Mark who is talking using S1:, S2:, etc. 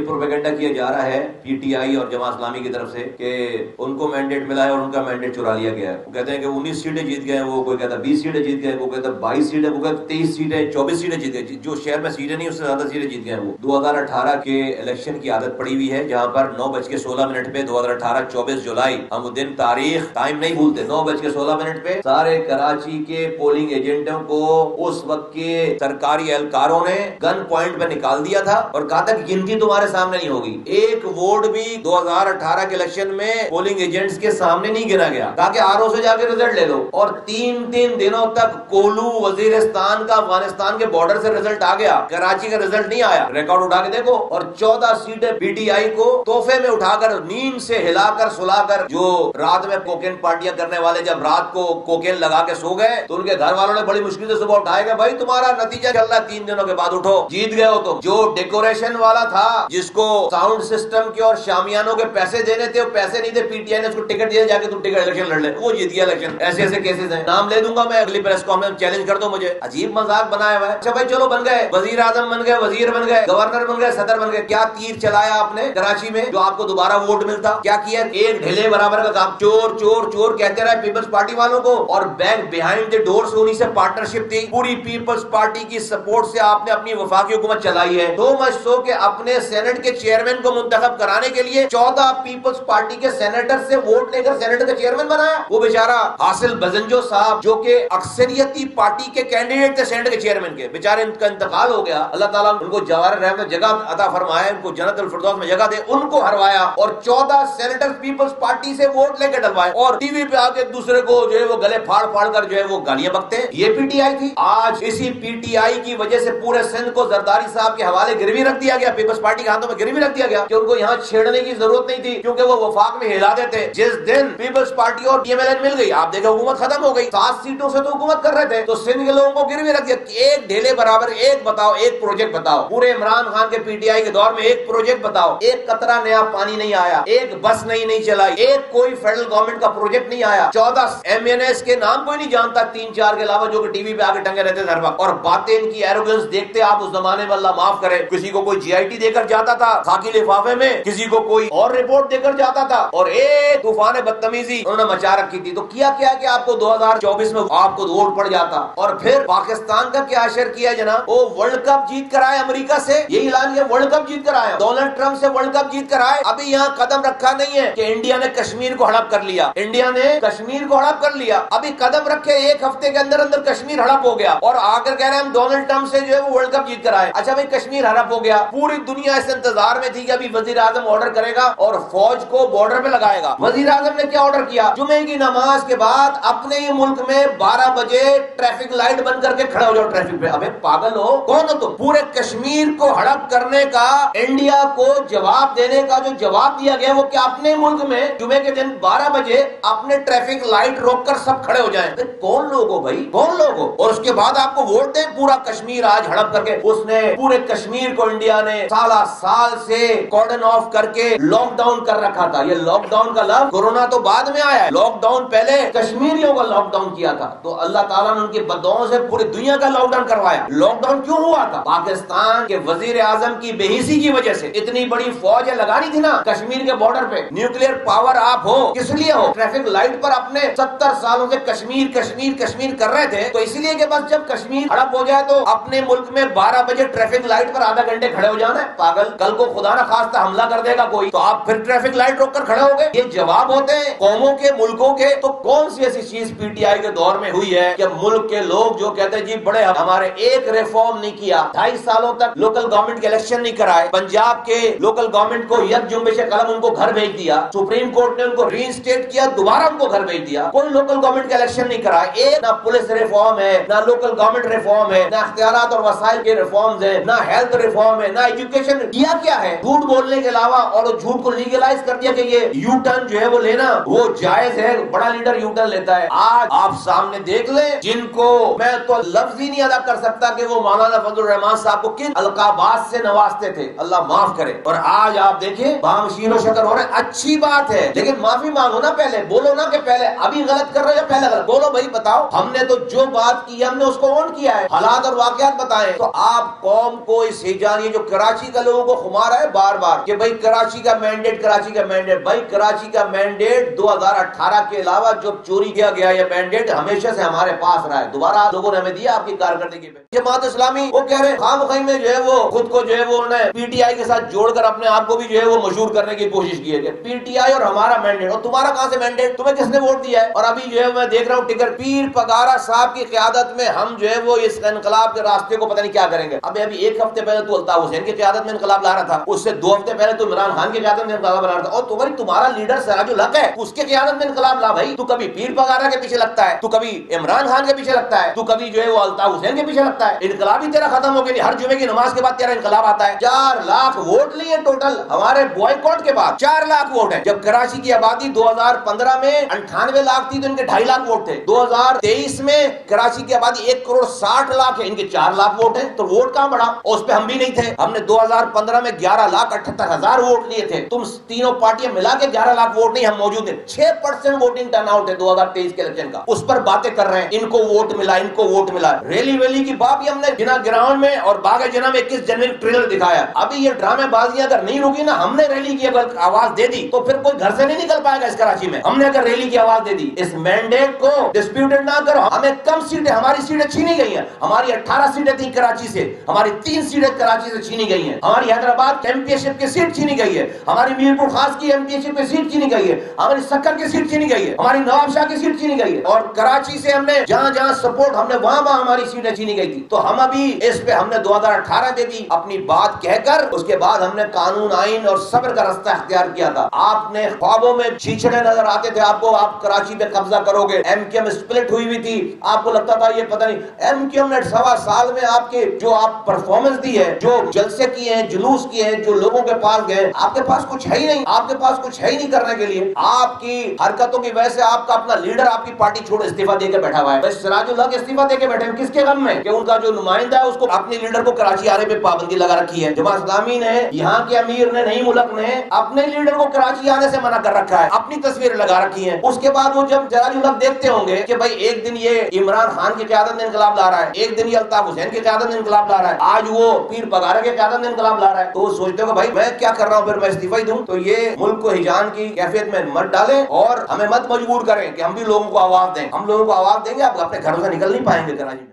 S1: Propaganda کیا جا رہا ہے پی ٹی آئی اور جماعت اسلامی کی طرف سے کہ ان کو مینڈیٹ ملا ہے اور ان کا مینڈیٹ چرا لیا گیا ہے. وہ کہتے ہیں کہ 19 سیٹیں جیت گئے ہیں, وہ کوئی کہتا ہے 20 سیٹیں جیت گئے, وہ کہتا ہے 22 سیٹیں, وہ کہتا ہے 23 سیٹیں, 24 سیٹیں جیت گئے. جو شہر میں سیٹیں نہیں اس سے زیادہ سیٹیں جیت گئے ہیں. وہ 2018 کے الیکشن کی عادت پڑی ہوئی ہے جہاں پر 9:16 پہ 2018 24 جولائی, ہم وہ دن تاریخ ٹائم نہیں بھولتے, 9:16 پہ سارے کراچی کے پولنگ ایجنٹوں کو اس وقت کے سرکاری اہلکاروں نے گن پوائنٹ پہ نکال دیا تھا اور کہا تھا کہ گنتی تمہارے سامنے نہیں ہوگی. ایک ووٹ بھی 2018 کے الیکشن میں پولنگ ایجنٹس کے سامنے نہیں گنا گیا تاکہ آر او سے جا کے رزلٹ لے لو. اور تین دنوں تک کولو وزیرستان کا افغانستان کے بارڈر سے رزلٹ آ گیا, کراچی کا رزلٹ نہیں آیا. ریکارڈ اٹھا کے دیکھو. اور 14 سیٹیں پی ٹی آئی کو تحفے میں اٹھا کر, نیند سے ہلا کر سلا کر, جو رات میں کوکین پارٹیاں کرنے والے جب رات کو کوکین لگا کے سو گئے تو ان کے گھر والوں نے بڑی مشکل سے صبح اٹھائے گا, بھائی تمہارا نتیجہ چل رہا ہے 3 دنوں کے بعد اٹھو, جیت گئے ہو تم. جو ڈیکوریشن والا تھا جس کو ساؤنڈ سسٹم کے اور شامیانوں کے پیسے دینے تھے, وہ پیسے نہیں تھے, پی ٹی آئی نے اس کو ٹکٹ دیا جا کے تم ٹکٹ الیکشن لڑ لے, وہ جیت گیا الیکشن. ایسے ایسے کیسز ہیں, نام لے دوں گا میں اگلی پریس کانفرنس, چیلنج کر دو مجھے. عجیب مذاق بنایا ہوا ہے. اچھا بھائی چلو بن گئے, وزیر اعظم بن گئے, وزیر بن گئے, گورنر بن گئے, صدر بن گئے, کیا تیر چلایا آپ نے کراچی میں جو آپ کو دوبارہ ووٹ ملتا؟ کیا کیا؟ ایک ڈھیلے برابر کا کام, چور چور چور کہتے رہے پیپلز پارٹی والوں کو, اور بینک بیہائنڈ دی ڈورز انہی سے پارٹنرشپ تھی. پوری پیپلز پارٹی کی سپورٹ سے آپ نے اپنی وفاقی حکومت چلائی ہے. تو مچ سو کہ اپنے سینٹ کے چیئرمین کو منتخب کرانے کے لیے 14 پیپلز پارٹی کے سینیٹر سے ووٹ لے کر سینٹ کا چیئرمین بنایا. وہ بیچارہ حاصل بزنجو صاحب جو کہ اکثریتی پارٹی کے کینڈیڈیٹ تھے سینٹ کے چیئرمین کے, بیچارے ان کا انتقال ہو گیا. اللہ تعالیٰ ان کو جواہر رحمت جگہ عطا فرمائے, ان کو جنت الفردوس میں جگہ دے. ان کو ہروایا اور 14 سینیٹر پیپلز پارٹی سے ووٹ لے کے ڈلوائے, اور ٹی وی پہ آ کے دوسرے کو جو ہے وہ گلے پھاڑ پھاڑ کر جو ہے وہ گالیاں بکتے ہیں. یہ پی ٹی آئی تھی. آج اسی پی ٹی آئی کی وجہ سے پورے سندھ کو زرداری صاحب کے حوالے گروی رکھ دیا گیا, پیپلز پارٹی کے ہاتھوں میں گروی رکھ دیا گیا کہ ان کو یہاں چھیڑنے کی ضرورت نہیں تھی کیونکہ وہ وفاق میں ہلا دیتے. جس دن پیپلز پارٹی اور ٹی ایم ایل این مل گئی, آپ دیکھیں حکومت ختم ہو گئی. 7 سیٹوں سے تو حکومت کر رہے تھے, تو سندھ کے لوگوں کو گروی رکھ دیا. ایک ڈھیلے برابر ایک بتاؤ, ایک پروجیکٹ بتاؤ, پورے عمران خان کے پی ٹی آئی کے دور میں ایک پروجیکٹ بتاؤ. ایک قطرہ نیا پانی نہیں آیا, ایک بس نہیں چلائی, ایک کوئی فیڈرل گورنمنٹ کا پروجیکٹ نہیں آیا. 14 ایم این ایس کے نام کوئی نہیں جانتا 3-4 کے علاوہ, جو کہ ٹی وی پہ آگے ٹنگے رہتے ہر وقت. اور باتیں ان کی ایروگنس دیکھتے آپ اس زمانے میں, اللہ معاف کرے, کسی کو کوئی جی آئی ٹی دے کر جاتا تھا خاکی لفافے میں, کسی کو کوئی اور رپورٹ دے کر جاتا تھا, اور ایک طوفان بدتمیزی انہوں نے مچا رکھی تھی. تو کیا کہ آپ کو 2024 میں آپ کو ووٹ پڑ جاتا. اور پھر پاکستان کا کیا اشر کیا جناب, وہ ورلڈ کپ جیت کر آئے امریکہ سے, یہی اعلان کیا ورلڈ کپ جیت کر آئے, ڈونلڈ ٹرمپ سے ورلڈ کپ جیت کر آئے. ابھی یہاں قدم رکھا نہیں ہے کہ انڈیا نے کشمیر کو ہڑپ کر لیا, انڈیا نے کشمیر کو ہڑپ کر لیا. ابھی قدم رکھے 1 ہفتے کے اندر اندر کشمیر ہڑپ ہو گیا, اور آ کر کہہ رہے ہیں ہم ڈونلڈ ٹرمپ سے جو ہے وہ ورلڈ کپ جیت کر آئے. اچھا بھائی کشمیر ہڑپ ہو گیا, پوری دنیا اس انتظار میں تھی کہ ابھی وزیر اعظم آرڈر کرے گا اور فوج کو بارڈر پہ لگائے گا. وزیر اعظم نے کیا آرڈر کیا, جمعے کی نماز کے بعد اپنے ہی ملک میں 12 بجے ٹریفک لائٹ بند کر کے کھڑے ہو جاؤ ٹریفک پہ. ابے پاگل ہو, کون ہو تم؟ پورے کشمیر کو ہڑپ کرنے کا, انڈیا کو جواب دینے کا جو جواب دیا گیا وہ کہ اپنے ملک میں جمعے کے دن 12 بجے اپنے ٹریفک لائٹ روک کر سب کھڑے ہو جائیں. کون لوگ ہو بھائی, کون لوگ ہو؟ اور اس کے بعد آپ کو ووٹ دیں. پورا کشمیر آج ہڑپ کر کے, اس نے پورے کشمیر کو انڈیا نے سال سے کارڈن آف کر کے لاک ڈاؤن کر رکھا تھا. یہ لاک ڈاؤن کا لفظ کورونا تو بعد میں آیا ہے, لاک ڈاؤن پہلے کشمیریوں کا لاک ڈاؤن کیا تھا. تو اللہ تعالیٰ نے ان کی بددعاؤں سے پوری دنیا کا لاک ڈاؤن کروایا. لاک ڈاؤن کیوں ہوا تھا؟ پاکستان کے وزیر اعظم کی بے حسی کی وجہ سے. اتنی بڑی فوج لگانی تھی نا کشمیر کے بارڈر پہ, نیوکلیئر پاور آپ ہو, کس لیے ہو؟ ٹریفک لائٹ پر اپنے 70 سالوں سے کشمیر کشمیر کشمیر کر رہے تھے, تو اس لیے کہ بس جب کشمیر ہڑپ ہو جائے تو اپنے ملک میں 12 بجے ٹریفک لائٹ پر آدھا گھنٹے کھڑے ہو جانا ہے. پاگل, کل کو خدا نہ خواستہ حملہ کر دے گا کوئی, تو آپ پھر ٹریفک لائٹ روک کر کھڑے ہو گئے. یہ جواب ہوتے ہیں قوموں کے, ملکوں کے. تو کون سی ایسی چیز پی ٹی آئی کے دور میں ہوئی ہے کہ ملک کے لوگ جو کہتے ہیں جی بڑے ہمارے ایک ریفارم نہیں کیا, 2.5 سالوں تک لوکل گورنمنٹ کے الیکشن نہیں کرائے, پنجاب کے لوکل گورنمنٹ کو یک جنبش قلم ان کو گھر بھیج دیا, سپریم کورٹ نے ان کو ری انسٹیٹ کیا, دوبارہ ان کو گھر بھیج دیا, کوئی لوکل گورنمنٹ کے الیکشن نہیں کرائے. ایک نہ پولیس ریفارم ہے, نہ لوکل گورنمنٹ ریفارم ہے, نہ اختیارات اور وسائل کے ریفارمز ہیں, نہ ہیلتھ ریفارم ہے, نہ ایجوکیشن. کیا ہے جھوٹ بولنے کے علاوہ, اور جھوٹ کو لیگلائز کر دیا کہ یہ یو ٹرن جو ہے وہ لینا وہ جائز ہے, بڑا لیڈر یو ٹرن لیتا ہے. آج آپ سامنے دیکھ لیں جن کو میں تو لفظ ہی نہیں ادا کر سکتا کہ وہ مولانا فضل الرحمان صاحب کو کن القابات سے نوازتے تھے, اللہ معاف کرے. اور آج آپ دیکھیں بام شیر و شکر ہو رہے, اچھی بات ہے, لیکن معافی مانگو نا پہلے, بولو نا کہ پہلے ابھی غلط کر رہے ہو, پہلے غلط بولو بھائی, بتاؤ ہم نے تو جو بات کی ہم نے اس کو اون کیا ہے, حالات اور واقعات بتائیں. تو آپ قوم کو اس ہجانی جو کراچی کا لوگوں کو خمار ہے بار بار کہ بھائی کراچی کا مینڈیٹ، کراچی کا مینڈیٹ. بھائی کراچی کا مینڈیٹ 2018 کے علاوہ جو چوری کیا گیا یہ مینڈیٹ ہمیشہ سے ہمارے پاس رہا ہے. دوبارہ آپ لوگوں نے ہمیں دیا آپ کی کارکردگی پہ. جماعت اسلامی وہ کہہ رہے ہیں خام خواہ میں جو ہے وہ خود کو جو ہے وہ انہوں نے پی ٹی آئی کے ساتھ جوڑ کر اپنے آپ کو بھی جو ہے وہ مشہور کرنے کی کوشش کی ہے کہ پی ٹی آئی اور ہمارا مینڈیٹ. اور تمہارا کہاں سے مینڈیٹ؟ تمہیں کس نے ووٹ دیا ہے؟ اور ابھی جو ہے میں دیکھ رہا ہوں ٹکر پیر پگارا صاحب کی قیادت میں ہم جو ہے وہ اس انقلاب کے راستے کو پتہ نہیں کیا کریں گے. ابھی ایک ہفتے پہلے تو الطاف حسین کی قیادت میں انقلاب لا رہا تھا، اس سے 2 ہفتے پہلے تو عمران خان کی قیادت میں انقلاب لا رہا تھا. اور تمہارا لیڈر سراج الحق ہے، اس کے قیادت میں انقلاب لا. بھائی تو کبھی پیر پگارا کے پیچھے لگتا ہے، تو کبھی عمران خان کے پیچھے لگتا ہے، تو کبھی جو ہے وہ الطاف حسین کے پیچھے لگتا ہے. انقلاب ہی تیرا ختم ہو گیا. ہر جمعے کی نماز کے بعد تیرا انقلاب آتا ہے. 4 لاکھ ووٹ لیے ٹوٹل ہمارے بوائیکاٹ کے بعد 4 لاکھ ووٹ ہے. جب کراچی کی آبادی 2015 میں 98 لاکھ تھی تو ان کے 2.5 لاکھ ووٹ تھے. 2023 میں کراچی کی آبادی 1 کروڑ 60 لاکھ ہے، ان کے 4 لاکھ ووٹ ہیں. تو ووٹ کہاں بڑھا؟ اس پہ ہم بھی نہیں تھے. ہم نے 2015 میں 11,78,000 ووٹ لیے تھے. تم تینوں پارٹیاں ملا کے 11 لاکھ ووٹ نہیں، ہم موجود ہیں. 6% ووٹنگ ٹرن آؤٹ ہے 2023 کے الیکشن کا. اس پر باتیں کر رہے ہیں ان کو ووٹ ملا، ان کو ووٹ ملا. ریلی ویلی کی بات بھی ہم نے جنا گراؤنڈ میں اور باغ جنا میں 21 جنوری ٹریلر دکھایا. ابھی یہ ڈرامے بازیاں اگر نہیں رکی نا، ہم نے ریلی کی اگر آواز دے دی تو پھر کوئی گھر سے نہیں نکل پائے گا اس کراچی میں. ہم نے اگر ریلی کی آواز دے دی، اس مینڈیٹ کو ڈسپیوٹڈ نہ کرو. ہمیں کم سیٹیں، ہماری سیٹیں چھینی گئی ہیں. ہماری 18 سیٹیں تھیں کراچی سے، ہماری 3 سیٹیں کراچی سے چھینی گئی ہیں. ہماری حیدرآباد ایم پی شپ کی سیٹ چھینی گئی ہے. ہماری میرپور خاص کی ایم پی شپ کی سیٹ چھینی گئی ہے. ہماری سکر کی سیٹ چھینی گئی ہے. ہماری نواب شاہ کی سیٹ چھینی گئی ہے. اور کراچی سے ہم نے جہاں جہاں سپورٹ ہم نے وہاں ہماری سیٹیں چھینی گئی تھی. تو ہم ابھی اس پہ ہم نے 2018 دے دی اپنی بات کہہ کر. اس کے بعد ہم نے قانون، آئین اور صبر کا راستہ اختیار کیا تھا. آپ نے خوابوں میں چھیچڑے نظر آتے تھے آپ کو، آپ کراچی پہ قبضہ کرو گے. ایم کیو ایم سپلٹ ہوئی ہوئی تھی، آپ کو لگتا تھا یہ پتہ نہیں. ایم کیو ایم نے 1.25 سال میں آپ کے جو آپ پرفارمنس دی ہے، جو جلسے کیے ہیں، جلوس کیے ہیں، جو لوگوں کے پاس گئے، آپ کے پاس کچھ ہے ہی نہیں. آپ کے پاس کچھ ہے ہی نہیں کرنے کے لیے. آپ کی حرکتوں کی وجہ سے آپ کا اپنا لیڈر آپ کی پارٹی چھوڑ استعفیٰ دے کے بیٹھا ہوا ہے. بس سراج الحق استعفیٰ دے کے بیٹھے ہیں کس کے غم میں؟ کہ ان کا جو نمائندہ ہے اس کو اپنے لیڈر کو کراچی آنے پہ پابندی لگا رکھی ہے. جماعت اسلامی نے، یہاں کے امیر نے، نہیں ملک نے اپنے لیڈر کو کراچی آنے سے منع کر رکھا ہے، اپنی تصویر لگا رکھی ہیں. اس کے بعد وہ جب سراج الحق دیکھتے ہوں گے کہ بھائی ایک دن یہ عمران خان کی قیادت میں انقلاب لا رہا ہے، ایک دن یہ الطاف حسین کی قیادت میں انقلاب لا رہا ہے، آج وہ پیر پگارا کی قیادت میں انقلاب لا رہا ہے، تو وہ سوچتے ہو کہ بھائی میں کیا کر رہا ہوں، پھر میں استعفیٰ دوں. تو یہ ملک کو ہجان کی کیفیت میں مت ڈالیں اور ہمیں مت مجبور کریں کہ ہم بھی لوگوں کو آواز دیں. ہم لوگوں کو آواز دیں گے، آپ اپنے گھروں سے نکل نہیں پائیں گے کراچی.